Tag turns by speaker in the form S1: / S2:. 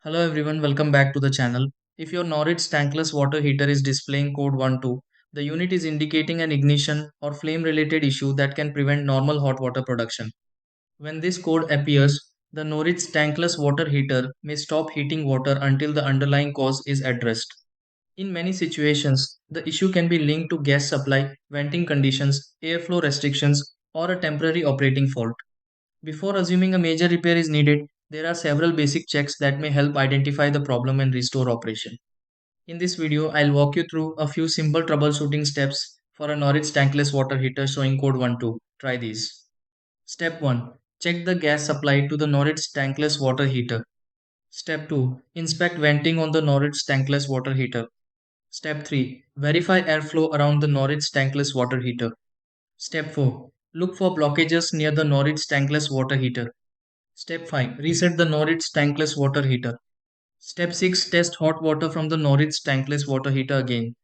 S1: Hello everyone, welcome back to the channel. If your Noritz Tankless water heater is displaying code 12, the unit is indicating an ignition or flame related issue that can prevent normal hot water production. When this code appears, the Noritz Tankless water heater may stop heating water until the underlying cause is addressed. In many situations, the issue can be linked to gas supply, venting conditions, airflow restrictions, or a temporary operating fault. Before assuming a major repair is needed, there are several basic checks that may help identify the problem and restore operation. In this video, I'll walk you through a few simple troubleshooting steps for a Noritz tankless water heater showing code 12. Try these. Step 1. Check the gas supply to the Noritz tankless water heater. Step 2. Inspect venting on the Noritz tankless water heater. Step 3. Verify airflow around the Noritz tankless water heater. Step 4. Look for blockages near the Noritz tankless water heater. Step 5. Reset the Noritz tankless water heater. Step 6. Test hot water from the Noritz tankless water heater again.